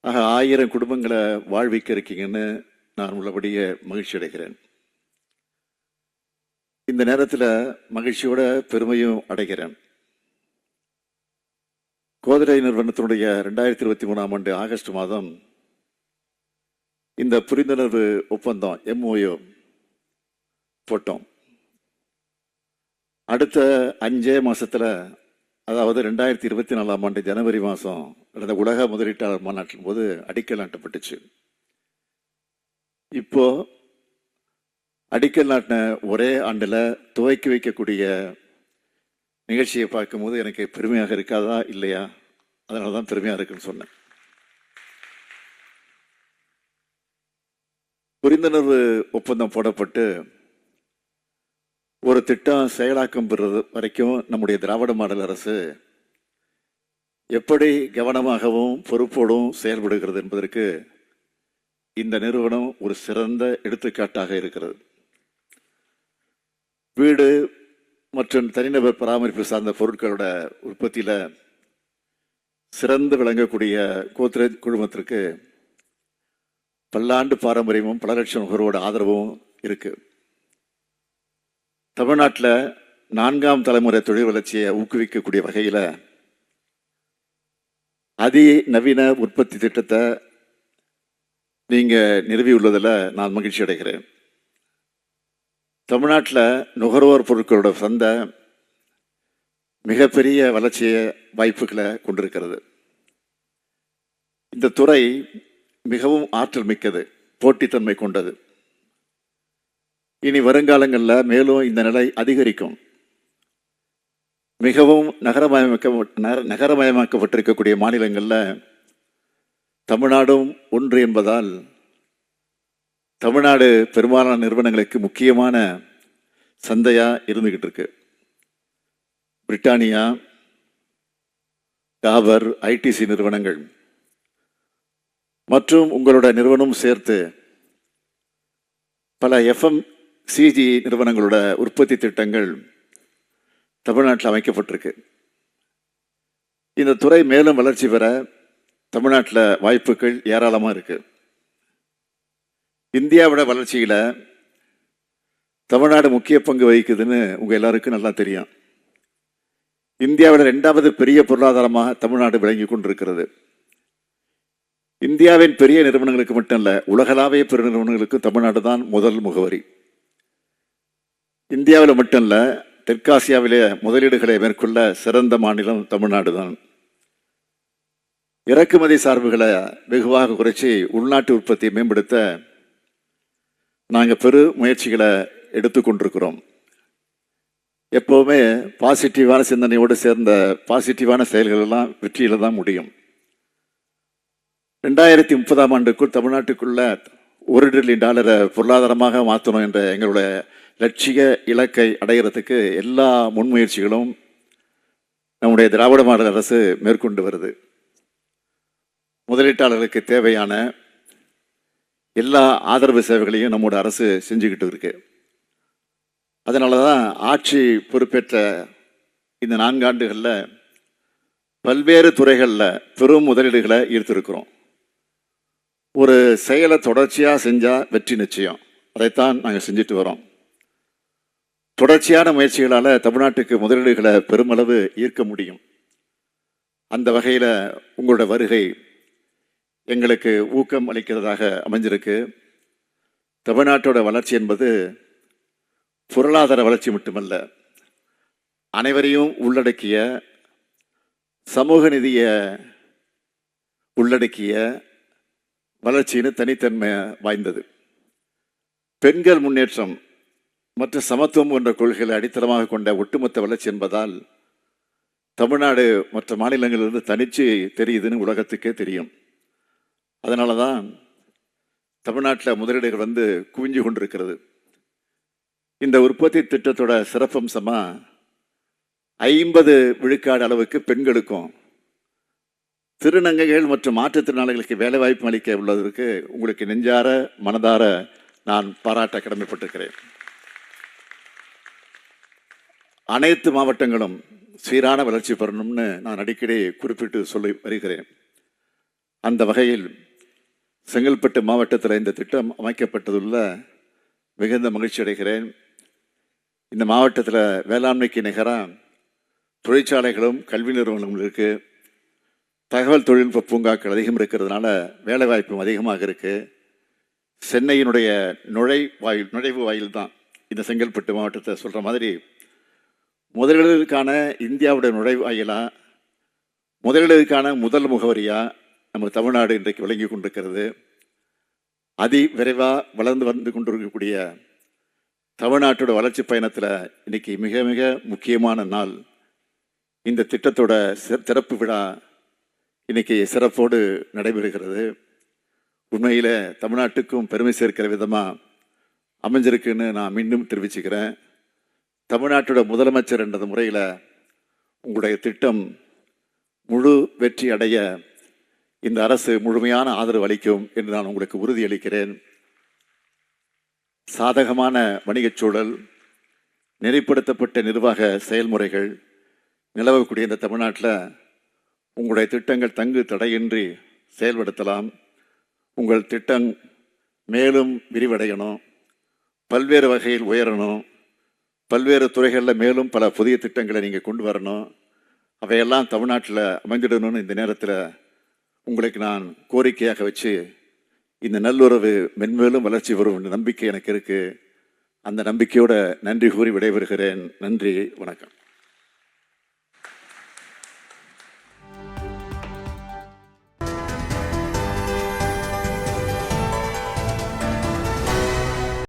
ஆக 1000 குடும்பங்களை வாழ்விக்க இருக்கீங்கன்னு நான் உள்ளபடியே மகிழ்ச்சி அடைகிறேன். இந்த நேரத்தில் மகிழ்ச்சியோட பெருமையும் அடைகிறேன். கோதடை நிறுவனத்தினுடைய 2023ஆம் ஆண்டு ஆகஸ்ட் மாதம் இந்த புரிந்துணர்வு ஒப்பந்தம் MOU போட்டோம். அடுத்த 5 மாசத்துல, அதாவது 2024ஆம் ஆண்டு ஜனவரி மாதம் நடந்த உலக முதலீட்டாளர் மாநாட்டின் போது அடிக்கல் நாட்டப்பட்டுச்சு. இப்போ அடிக்கல் நாட்டின ஒரே ஆண்டுல துவக்கி வைக்கக்கூடிய நிகழ்ச்சியை பார்க்கும்போது எனக்கு பெருமையாக இருக்காதா இல்லையா? அதனாலதான் பெருமையா இருக்குன்னு சொன்னேன். புரிந்துணர்வு ஒப்பந்தம் போடப்பட்டு ஒரு திட்டம் செயலாக்கம் பெறுறது வரைக்கும் நம்முடைய திராவிட மாடல் அரசு எப்படி கவனமாகவும் பொறுப்போடும் செயல்படுகிறது என்பதற்கு இந்த நிறுவனம் ஒரு சிறந்த எடுத்துக்காட்டாக இருக்கிறது. வீடு மற்றும் தனிநபர் பராமரிப்பு சார்ந்த பொருட்களோட உற்பத்தியில சிறந்து விளங்கக்கூடிய கோத்ரேஜ் குழுமத்திற்கு பல்லாண்டு பாரம்பரியமும் பல லட்சம் நுகர்வோட ஆதரவும் இருக்கு. தமிழ்நாட்டில் 4ஆம் தலைமுறை தொழில் வளர்ச்சியை ஊக்குவிக்கக்கூடிய வகையில் அதிநவீன உற்பத்தி திட்டத்தை நீங்க நிறுவியுள்ளதில் நான் மகிழ்ச்சி அடைகிறேன். தமிழ்நாட்டில் நுகர்வோர் பொருட்களோட சந்தை மிகப்பெரிய வளர்ச்சியை வாய்ப்புகளை கொண்டிருக்கிறது. இந்த துறை மிகவும் ஆற்றல் மிக்கது, போட்டித்தன்மை கொண்டது. இனி வருங்காலங்களில் மேலும் இந்த நிலை அதிகரிக்கும். மிகவும் நகரமயமாக்கப்பட்டிருக்கக்கூடிய மாநிலங்களில் தமிழ்நாடும் ஒன்று என்பதால் தமிழ்நாடு பெரும்பாலான நிறுவனங்களுக்கு முக்கியமான சந்தையா இருந்துகிட்டு இருக்கு. பிரிட்டானியா, டாபர், ITC நிறுவனங்கள் மற்றும் உங்களோட நிறுவனம் சேர்த்து பல FMCG நிறுவனங்களோட உற்பத்தி திட்டங்கள் தமிழ்நாட்டில் அமைக்கப்பட்டிருக்கு. இந்த துறை மேலும் வளர்ச்சி பெற தமிழ்நாட்டில் வாய்ப்புகள் ஏராளமாக இருக்கு. இந்தியாவோட வளர்ச்சியில் தமிழ்நாடு முக்கிய பங்கு வகிக்குதுன்னு உங்க எல்லாருக்கும் நல்லா தெரியும். இந்தியாவோட 2வது பெரிய பொருளாதாரமாக தமிழ்நாடு விளங்கி கொண்டிருக்கிறது. இந்தியாவின் பெரிய நிறுவனங்களுக்கு மட்டும் இல்ல, உலகளாவிய பெரு நிறுவனங்களுக்கும் தமிழ்நாடு தான் முதல் முகவரி. இந்தியாவில் மட்டும் இல்ல, தெற்காசியாவிலே முதலீடுகளை மேற்கொள்ள சிறந்த மாநிலம் தமிழ்நாடு தான். இறக்குமதி சார்புகளை வெகுவாக குறைச்சி உள்நாட்டு உற்பத்தியை மேம்படுத்த நாங்கள் பெரு முயற்சிகளை எடுத்துக்கொண்டிருக்கிறோம். எப்போவுமே பாசிட்டிவான சிந்தனையோடு சேர்ந்த பாசிட்டிவான செயல்கள் எல்லாம் வெற்றியில தான் முடியும். 2030ஆம் ஆண்டுக்குள் தமிழ்நாட்டுக்குள்ள $1 டிரில்லியன் பொருளாதாரமாக மாற்றணும் என்ற எங்களுடைய லட்சிய இலக்கை அடைகிறதுக்கு எல்லா முன்முயற்சிகளும் நம்முடைய திராவிட மாடல் அரசு மேற்கொண்டு வருது. முதலீட்டாளர்களுக்கு தேவையான எல்லா ஆதரவு சேவைகளையும் நம்மோட அரசு செஞ்சுக்கிட்டு இருக்கு. அதனால தான் ஆட்சி பொறுப்பேற்ற இந்த 4 ஆண்டுகளில் பல்வேறு துறைகளில் பெரும் முதலீடுகளை ஈர்த்திருக்கிறோம். ஒரு செயலை தொடர்ச்சியாக செஞ்சால் வெற்றி நிச்சயம். அதைத்தான் நாங்கள் செஞ்சுட்டு வரோம். தொடர்ச்சியான முயற்சிகளால் தமிழ்நாட்டுக்கு முதலீடுகளை பெருமளவு ஈர்க்க முடியும். அந்த வகையில் உங்களோட வருகை எங்களுக்கு ஊக்கம் அளிக்கிறதாக அமைஞ்சிருக்கு. தமிழ்நாட்டோட வளர்ச்சி என்பது பொருளாதார வளர்ச்சி மட்டுமல்ல, அனைவரையும் உள்ளடக்கிய சமூக நிதியை உள்ளடக்கிய வளர்ச்சின்னு தனித்தன்மை வாய்ந்தது. பெண்கள் முன்னேற்றம் மற்றும் சமத்துவம் போன்ற கொள்கைகளை அடித்தளமாக கொண்ட ஒட்டுமொத்த வளர்ச்சி என்பதால் தமிழ்நாடு மற்ற மாநிலங்களிலிருந்து தனிச்சு தெரியுதுன்னு உலகத்துக்கே தெரியும். அதனால தான் தமிழ்நாட்டில் முதலீடுகள் குவிஞ்சு கொண்டிருக்கிறது. இந்த உற்பத்தி திட்டத்தோட சிறப்பம்சமா 50 விழுக்காடு அளவுக்கு பெண்களுக்கும் திருநங்கைகள் மற்றும் மாற்றுத்திறனாளிகளுக்கு வேலைவாய்ப்பு அளிக்க உள்ளதற்கு உங்களுக்கு நெஞ்சார மனதார நான் பாராட்ட கடமைப்பட்டிருக்கிறேன். அனைத்து மாவட்டங்களும் சீரான வளர்ச்சி பெறணும்னு நான் அடிக்கடி குறிப்பிட்டு சொல்லி வருகிறேன். அந்த வகையில் செங்கல்பட்டு மாவட்டத்தில் இந்த திட்டம் அமைக்கப்பட்டதுள்ள மிகுந்த மகிழ்ச்சி அடைகிறேன். இந்த மாவட்டத்தில் வேளாண்மைக்கு நிகராக தொழிற்சாலைகளும் கல்வி நிறுவனங்களும் இருக்குது. தகவல் தொழில்நுட்ப பூங்காக்கள் அதிகம் இருக்கிறதுனால வேலைவாய்ப்பும் அதிகமாக இருக்குது. சென்னையினுடைய நுழைவு வாயில் தான் இந்த செங்கல்பட்டு மாவட்டத்தை சொல்கிற மாதிரி முதலீடுகளுக்கான இந்தியாவுடைய நுழைவாயிலாக, முதலீடுகளுக்கான முதல் முகவரியாக நம்ம தமிழ்நாடு இன்றைக்கு விளங்கி கொண்டிருக்கிறது. விரைவாக வளர்ந்து வந்து கொண்டிருக்கக்கூடிய தமிழ்நாட்டோட வளர்ச்சி பயணத்தில் இன்னைக்கு மிக மிக முக்கியமான நாள். இந்த திட்டத்தோட திறப்பு விழா இன்னைக்கு சிறப்போடு நடைபெறுகிறது. உண்மையில் தமிழ்நாட்டுக்கும் பெருமை சேர்க்கிற விதமாக அமைஞ்சிருக்குன்னு நான் மீண்டும் தெரிவிச்சுக்கிறேன். தமிழ்நாட்டோட முதலமைச்சர் என்ற முறையில் உங்களுடைய திட்டம் முழு வெற்றி அடைய இந்த அரசு முழுமையான ஆதரவு அளிக்கும் என்று நான் உங்களுக்கு உறுதியளிக்கிறேன். சாதகமான வணிகச் சூழல், நெறிப்படுத்தப்பட்ட நிர்வாக செயல்முறைகள் நிலவக்கூடிய இந்த தமிழ்நாட்டில் உங்களுடைய திட்டங்கள் தங்கு தடையின்றி செயல்படுத்தலாம். உங்கள் திட்டம் மேலும் விரிவடையணும், பல்வேறு வகையில் உயரணும், பல்வேறு துறைகளில் மேலும் பல புதிய திட்டங்களை நீங்கள் கொண்டு வரணும். அவையெல்லாம் தமிழ்நாட்டில் அமைந்திடணும்னு இந்த நேரத்தில் உங்களுக்கு நான் கோரிக்கையாக வச்சு, இந்த நல்லுறவு மென்மேலும் வளர்ச்சி வரும் நம்பிக்கை எனக்கு இருக்குது. அந்த நம்பிக்கையோட நன்றி கூறி விடைபெறுகிறேன். நன்றி, வணக்கம்.